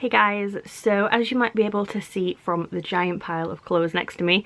Hey guys, so as you might be able to see from the giant pile of clothes next to me,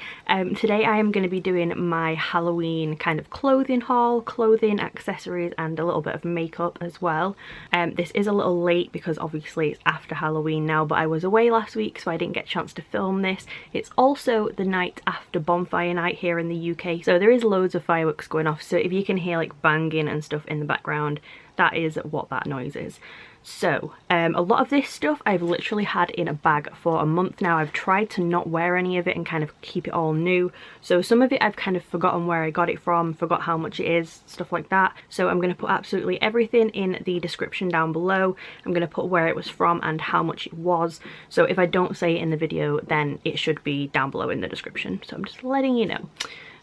today I am going to be doing my Halloween kind of clothing haul, clothing, accessories and a little bit of makeup as well. This is a little late because obviously it's after Halloween now, but I was away last week so I didn't get a chance to film this. It's also the night after bonfire night here in the UK, so there is loads of fireworks going off, so if you can hear like banging and stuff in the background, that is what that noise is. So, a lot of this stuff I've literally had in a bag for a month now. I've tried to not wear any of it and kind of keep it all new. So some of it I've kind of forgotten where I got it from, forgot how much it is, stuff like that. So I'm going to put absolutely everything in the description down below. I'm going to put where it was from and how much it was. So if I don't say it in the video, then it should be down below in the description. So I'm just letting you know.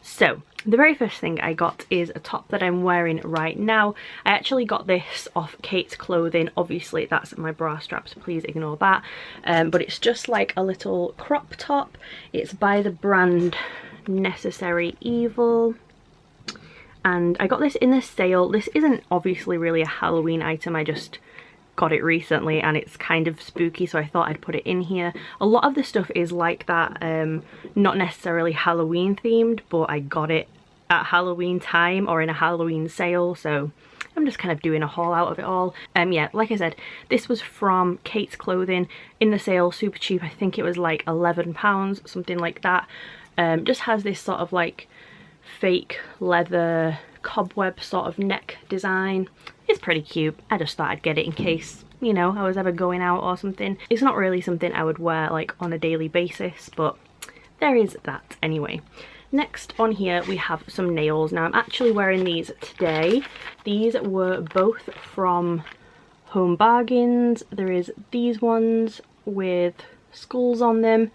So, the very first thing I got is a top that I'm wearing right now. I actually got this off Kate's Clothing. Obviously that's my bra straps, please ignore that. But it's just like a little crop top. It's by the brand Necessary Evil. And I got this in the sale. This isn't obviously really a Halloween item, I just got it recently and it's kind of spooky, so I thought I'd put it in here. A lot of the stuff is like that, not necessarily Halloween themed, but I got it at Halloween time or in a Halloween sale, so I'm just kind of doing a haul out of it all. Yeah, like I said, this was from Kate's Clothing in the sale, super cheap. I think it was like £11, something like that. Just has this sort of like fake leather cobweb sort of neck design. It's pretty cute. I just thought I'd get it in case, you know, I was ever going out or something. It's not really something I would wear like on a daily basis, but there is that anyway. Next on here we have some nails. Now I'm actually wearing these today. These were both from Home Bargains. There is these ones with skulls on them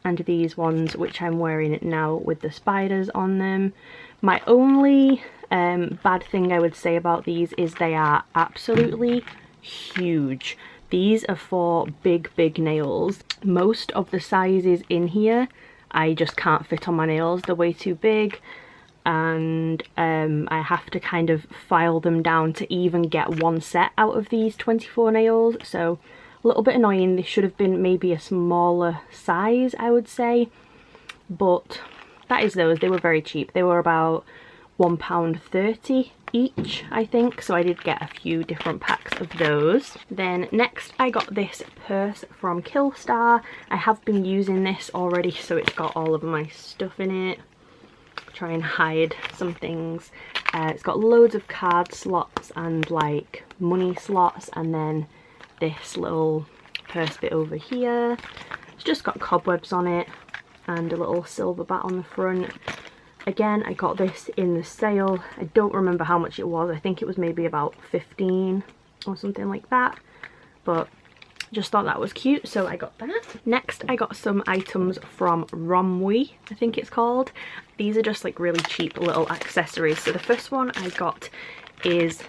and these ones which I'm wearing now with the spiders on them. My only bad thing I would say about these is they are absolutely huge. These are for big nails. Most of the sizes in here I just can't fit on my nails. They're way too big and I have to kind of file them down to even get one set out of these 24 nails, so a little bit annoying. They should have been maybe a smaller size, I would say, but that is those. They were very cheap. They were about £1.30 each, I think, so I did get a few different packs of those. Then next I got this purse from Killstar. I have been using this already, so it's got all of my stuff in it. Try and hide some things. It's got loads of card slots and like money slots, and then this little purse bit over here. It's just got cobwebs on it and a little silver bat on the front. Again, I got this in the sale. I don't remember how much it was. I think it was maybe about 15 or something like that, but just thought that was cute, so I got that. Next I got some items from Romwe, I think it's called. These are just like really cheap little accessories. So the first one I got is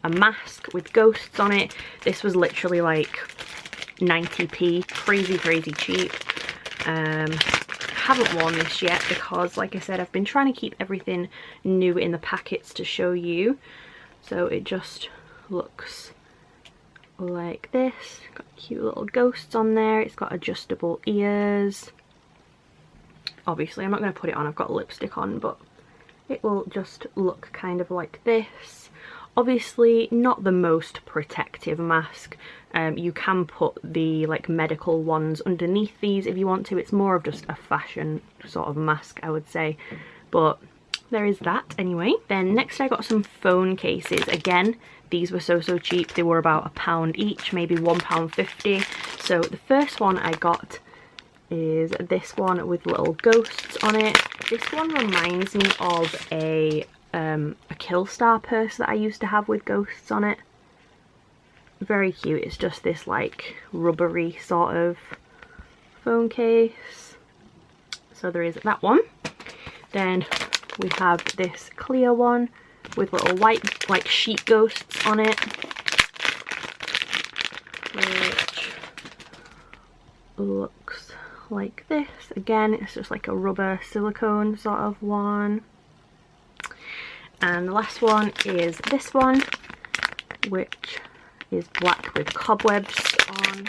a mask with ghosts on it. This was literally like 90p, crazy cheap. Haven't worn this yet because, like I said, I've been trying to keep everything new in the packets to show you. So it just looks like this. Got cute little ghosts on there. It's got adjustable ears. Obviously I'm not going to put it on, I've got lipstick on, but it will just look kind of like this. Obviously not the most protective mask. You can put the like medical ones underneath these if you want to. It's more of just a fashion sort of mask, I would say, but there is that anyway. Then next I got some phone cases. Again, these were so cheap. They were about £1 each, maybe £1.50. So the first one I got is this one with little ghosts on it. This one reminds me of a Killstar purse that I used to have with ghosts on it. Very cute. It's just this like rubbery sort of phone case. So there is that one. Then we have this clear one with little white like sheet ghosts on it, which looks like this. Again, it's just like a rubber silicone sort of one. And the last one is this one, which is black with cobwebs on.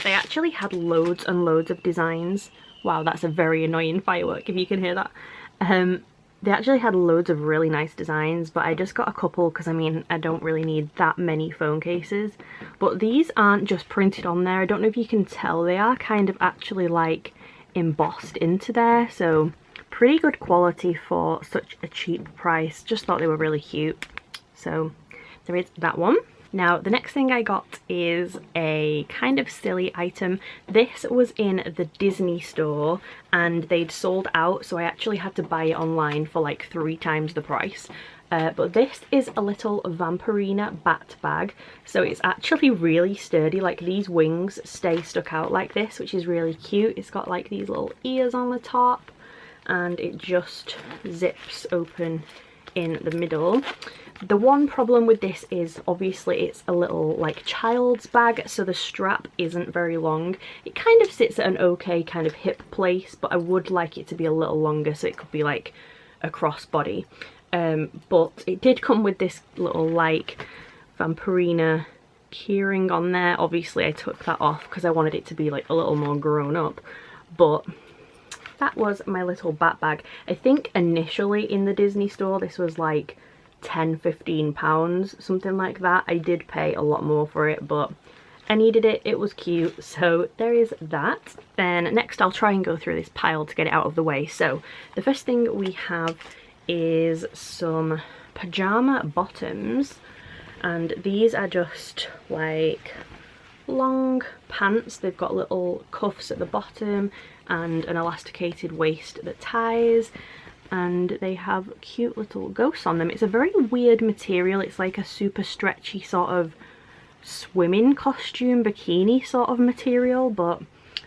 They actually had loads and loads of designs. Wow, that's a very annoying firework if you can hear that. They actually had loads of really nice designs, but I just got a couple because, I mean, I don't really need that many phone cases. But these aren't just printed on there. I don't know if you can tell. They are kind of actually like embossed into there, so pretty good quality for such a cheap price. Just thought they were really cute. So there is that one. Now, the next thing I got is a kind of silly item. This was in the Disney store and they'd sold out, so I actually had to buy it online for like 3 times the price. But this is a little Vampirina Bat Bag, so it's actually really sturdy. Like, these wings stay stuck out like this, which is really cute. It's got like these little ears on the top and it just zips open in the middle. The one problem with this is obviously it's a little like child's bag, so the strap isn't very long. It kind of sits at an okay kind of hip place, but I would like it to be a little longer so it could be like a crossbody. But it did come with this little like Vampirina keyring on there. Obviously I took that off because I wanted it to be like a little more grown up, but that was my little bat bag. I think initially in the Disney store this was like £10–15, something like that. I did pay a lot more for it, but I needed it. It was cute, so there is that. Then next I'll try and go through this pile to get it out of the way. So the first thing we have is some Pajama Bottoms, and these are just like long pants. They've got little cuffs at the bottom and an elasticated waist that ties, and they have cute little ghosts on them. It's a very weird material. It's like a super stretchy sort of swimming costume bikini sort of material, but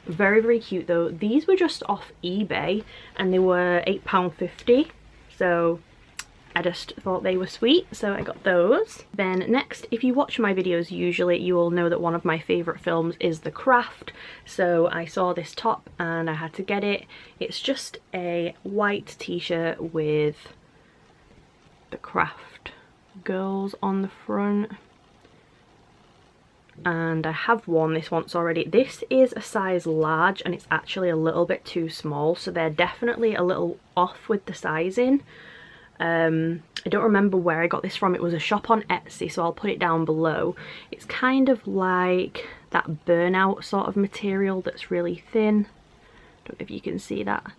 very, very cute though. These were just off eBay and they were £8.50, so I just thought they were sweet, so I got those. Then next, if you watch my videos usually, you will know that one of my favourite films is The Craft, so I saw this top and I had to get it. It's just a white t-shirt with The Craft girls on the front, and I have worn this once already. This is a size large and it's actually a little bit too small, so they're definitely a little off with the sizing. I don't remember where I got this from. It was a shop on Etsy, so I'll put it down below. It's kind of like that burnout sort of material that's really thin. Don't know if you can see that.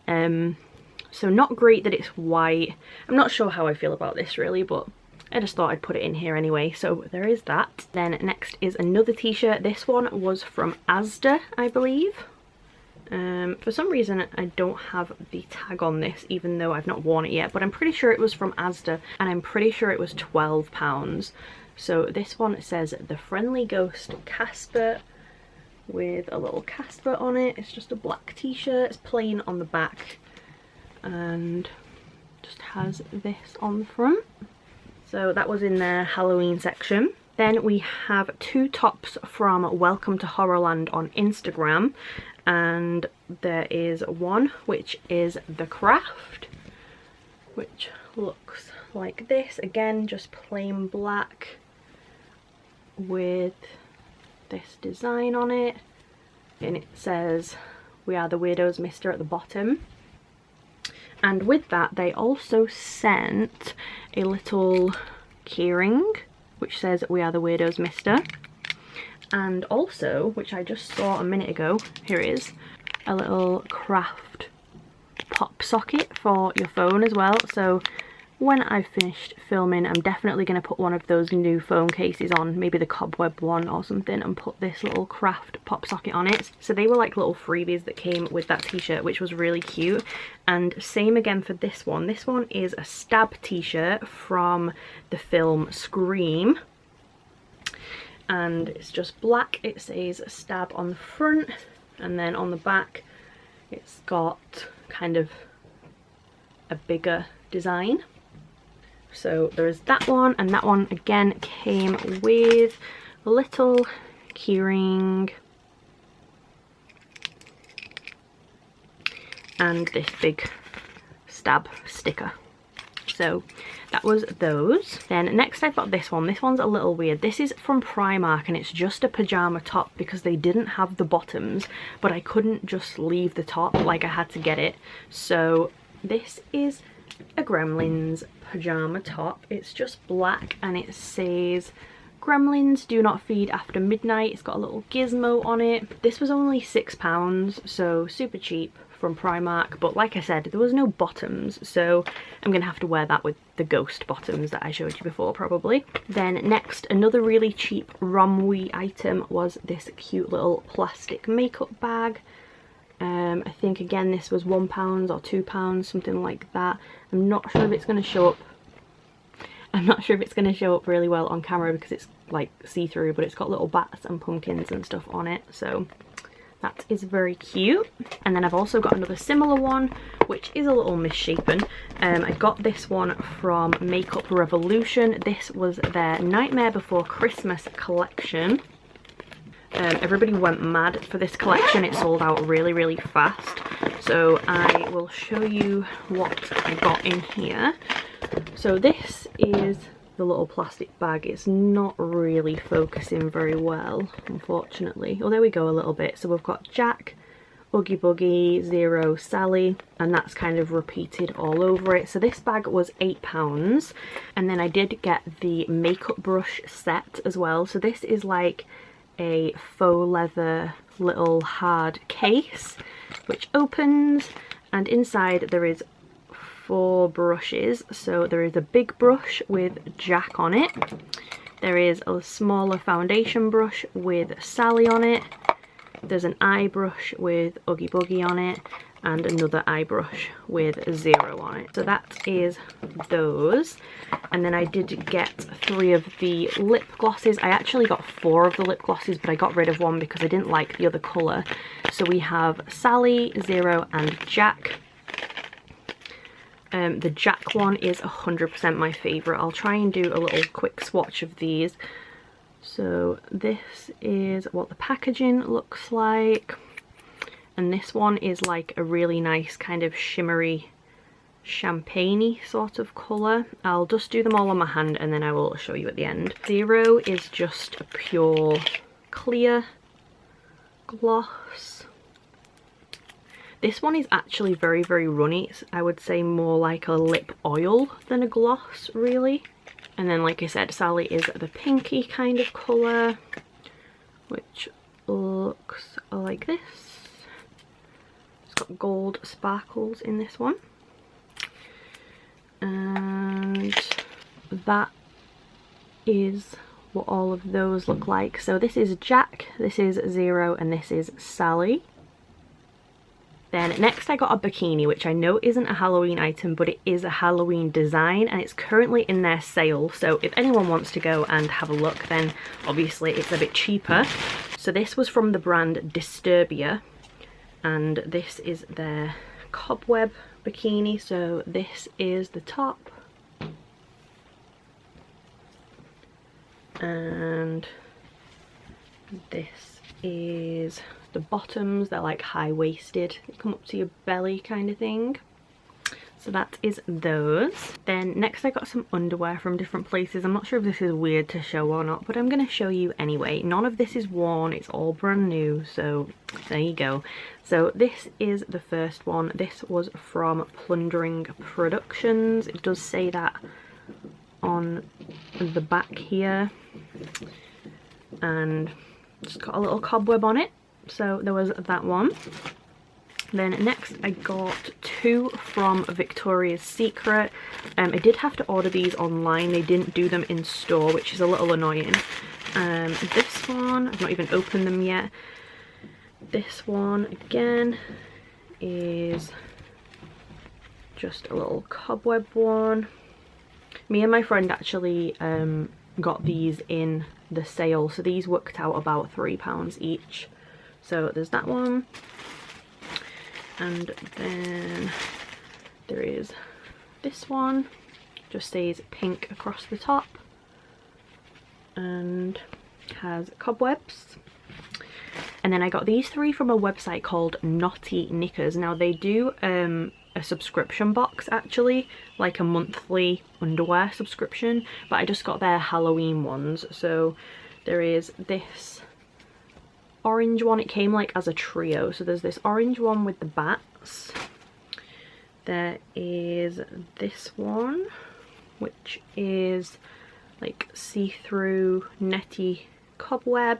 So not great that it's white. I'm not sure how I feel about this really, but I just thought I'd put it in here anyway, so there is that. Then next is another t-shirt. This one was from Asda, I believe. For some reason I don't have the tag on this, even though I've not worn it yet, but I'm pretty sure it was from Asda and I'm pretty sure it was £12. So this one says The Friendly Ghost Casper with a little Casper on it. It's just a black t-shirt, it's plain on the back and just has this on the front. So that was in their Halloween section. Then we have 2 tops from WelcomeToHorrorLand on Instagram, and there is one which is The Craft, which looks like this. Again, just plain black with this design on it, and it says "We Are the Weirdos, Mister" at the bottom. And with that they also sent a little keyring which says "We Are the Weirdos, Mister." And also, which I just saw a minute ago, here it is, a little craft pop socket for your phone as well. So when I've finished filming, I'm definitely going to put one of those new phone cases on, maybe the Cobweb one or something, and put this little craft pop socket on it. So they were like little freebies that came with that t-shirt, which was really cute. And same again for this one. This one is a Stab t-shirt from the film Scream. And it's just black. It says Stab on the front, and then on the back it's got kind of a bigger design. So there is that one, and that one again came with a little keyring and this big Stab sticker. So that was those. Then next I've got this one. This one's a little weird. This is from Primark and it's just a pajama top because they didn't have the bottoms, but I couldn't just leave the top, like I had to get it. So this is a Gremlins pajama top. It's just black and it says Gremlins do not feed after midnight. It's got a little gizmo on it. This was only £6, so super cheap from Primark, but like I said, there was no bottoms, so I'm gonna have to wear that with the ghost bottoms that I showed you before probably. Then next, another really cheap Romwe item was this cute little plastic makeup bag. I think again this was £1 or £2, something like that. I'm not sure if it's going to show up. I'm not sure if it's going to show up really well on camera because it's like see-through, but it's got little bats and pumpkins and stuff on it, so that is very cute. And then I've also got another similar one which is a little misshapen. I got this one from Makeup Revolution. This was their Nightmare Before Christmas collection. Everybody went mad for this collection. It sold out really fast, so I will show you what I got in here. So this is the little plastic bag. It's not really focusing very well, unfortunately. Oh, there we go a little bit. So we've got Jack, Oogie Boogie, Zero, Sally, and that's kind of repeated all over it. So this bag was £8, and then I did get the makeup brush set as well. So this is like a faux leather little hard case which opens, and inside there is 4 brushes. So there is a big brush with Jack on it, there is a smaller foundation brush with Sally on it, there's an eye brush with Oogie Boogie on it, and another eye brush with Zero on it. So that is those. And then I did get 3 of the lip glosses. I actually got 4 of the lip glosses, but I got rid of one because I didn't like the other colour. So we have Sally, Zero, and Jack. The Jack one is 100% my favourite. I'll try and do a little quick swatch of these. So this is what the packaging looks like. And this one is like a really nice kind of shimmery champagne-y sort of colour. I'll just do them all on my hand and then I will show you at the end. Zero is just a pure clear gloss. This one is actually very runny. It's, I would say, more like a lip oil than a gloss really. And then like I said, Sally is the pinky kind of colour, which looks like this. Got gold sparkles in this one, and that is what all of those look like. So this is Jack, this is Zero, and this is Sally. Then next I got a bikini, which I know isn't a Halloween item, but it is a Halloween design and it's currently in their sale, so if anyone wants to go and have a look, then obviously it's a bit cheaper. So this was from the brand Disturbia, and this is their Cobweb Bikini. So this is the top, and this is the bottoms. They're like high-waisted, they come up to your belly kind of thing. So that is those. Then next I got some underwear from different places. I'm not sure if this is weird to show or not, but I'm going to show you anyway. None of this is worn, it's all brand new, so there you go. So this is the first one. This was from Plundering Productions. It does say that on the back here, and just got a little cobweb on it. So there was that one. Then next I got 2 from Victoria's Secret. I did have to order these online, they didn't do them in store, which is a little annoying. This one, I've not even opened them yet. This one again is just a little cobweb one. Me and my friend actually got these in the sale, so these worked out about £3 each. So there's that one. And then there is this one, just says pink across the top and has cobwebs. And then I got these three from a website called Naughty Knickers. Now they do a subscription box actually, like a monthly underwear subscription, but I just got their Halloween ones. So there is this orange one, it came like as a trio. So there's this orange one with the bats. There is this one, which is like see-through netty cobweb.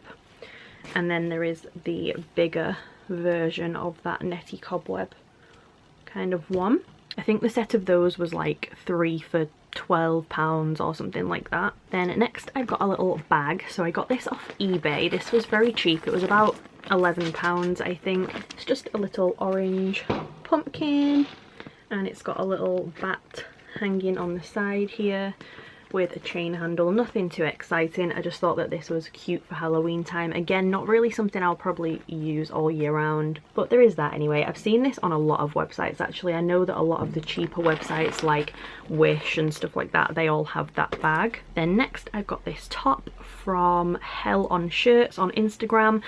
And then there is the bigger version of that netty cobweb kind of one. I think the set of those was like 3 for £12 or something like that. Then next I've got a little bag. So I got this off eBay. This was very cheap. It was about £11 I think. It's just a little orange pumpkin and it's got a little bat hanging on the side here with a chain handle. Nothing too exciting. I just thought that this was cute for Halloween time. Again, not really something I'll probably use all year round, but there is that anyway. I've seen this on a lot of websites actually. I know that a lot of the cheaper websites like Wish and stuff like that, they all have that bag. Then next I've got this top from Hell on Shirts on Instagram.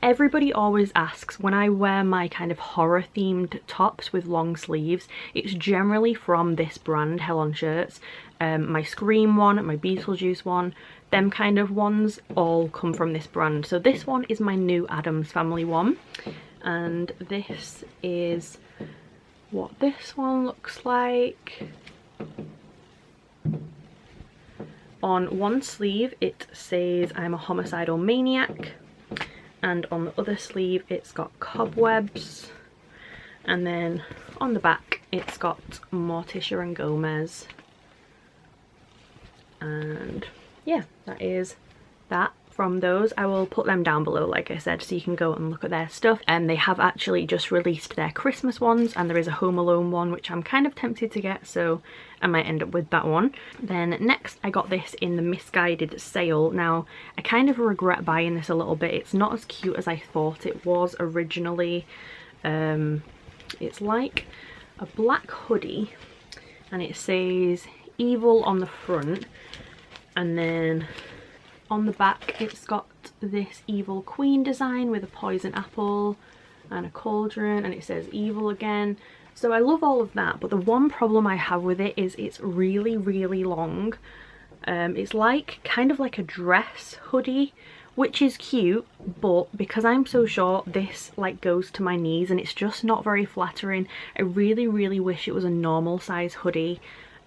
Everybody always asks when I wear my kind of horror themed tops with long sleeves, it's generally from this brand, Hell on Shirts. My Scream one, my Beetlejuice one, them kind of ones all come from this brand. So this one is my new Addams Family one, and this is what this one looks like. On one sleeve it says I'm a homicidal maniac, and on the other sleeve it's got cobwebs, and then on the back it's got Morticia and Gomez. And yeah, that is that from those. I will put them down below like I said, so you can go and look at their stuff. And they have actually just released their Christmas ones, and there is a Home Alone one which I'm kind of tempted to get, so I might end up with that one. Then next I got this in the Misguided sale. Now I kind of regret buying this a little bit. It's not as cute as I thought it was originally. It's like a black hoodie and it says evil on the front, and then on the back it's got this evil queen design with a poison apple and a cauldron, and it says evil again. So I love all of that, but the one problem I have with it is it's really long. It's like kind of like a dress hoodie, which is cute, but because I'm so short this like goes to my knees and it's just not very flattering. I really wish it was a normal size hoodie.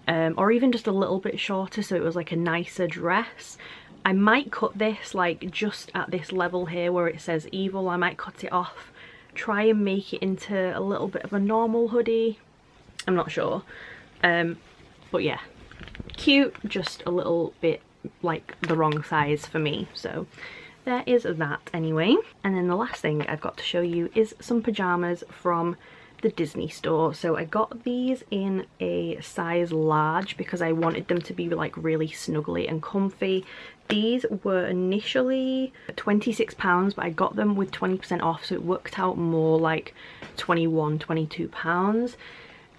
Or even just a little bit shorter, so it was like a nicer dress. I might cut this like just at this level here where it says evil. I might cut it off, try and make it into a little bit of a normal hoodie. I'm not sure. But yeah, cute, just a little bit like the wrong size for me. So there is that anyway. And then the last thing I've got to show you is some pajamas from the Disney store. So I got these in a size large because I wanted them to be like really snuggly and comfy. These were initially £26, but I got them with 20% off, so it worked out more like £22.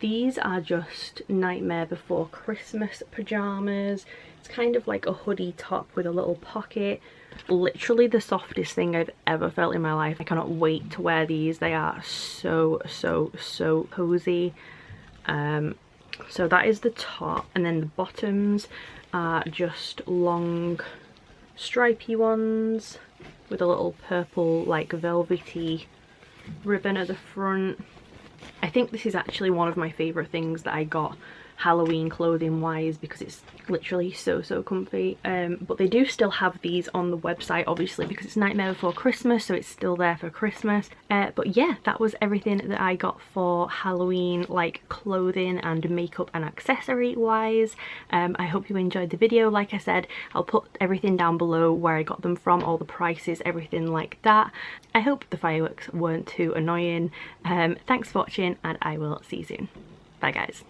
These are just Nightmare Before Christmas pajamas. It's kind of like a hoodie top with a little pocket. Literally the softest thing I've ever felt in my life. I cannot wait to wear these. They are so cozy. So that is the top, and then the bottoms are just long stripy ones with a little purple like velvety ribbon at the front. I think this is actually one of my favourite things that I got Halloween clothing wise because it's literally so comfy. But they do still have these on the website obviously because it's Nightmare Before Christmas, so it's still there for Christmas. But yeah, that was everything that I got for Halloween, like clothing and makeup and accessory wise. I hope you enjoyed the video. Like I said, I'll put everything down below where I got them from, all the prices, everything like that. I hope the fireworks weren't too annoying. Thanks for watching and I will see you soon. Bye guys.